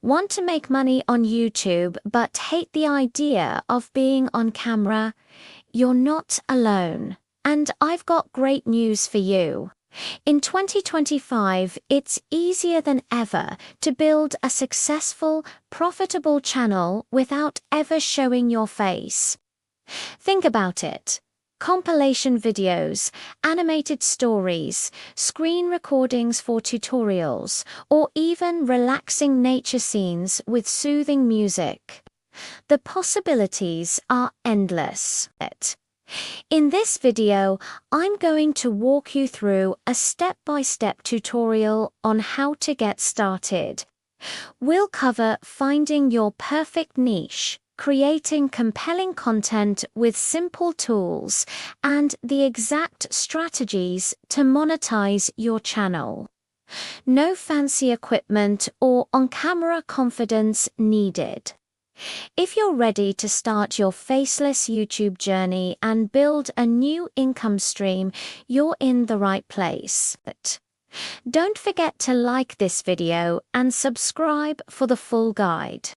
Want to make money on YouTube but hate the idea of being on camera? You're not alone. And I've got great news for you. In 2025, it's easier than ever to build a successful, profitable channel without ever showing your face. Think about it. Compilation videos, animated stories, screen recordings for tutorials, or even relaxing nature scenes with soothing music. The possibilities are endless. In this video, I'm going to walk you through a step-by-step tutorial on how to get started. We'll cover finding your perfect niche, creating compelling content with simple tools, and the exact strategies to monetize your channel. No fancy equipment or on-camera confidence needed. If you're ready to start your faceless YouTube journey and build a new income stream, you're in the right place. Don't forget to like this video and subscribe for the full guide.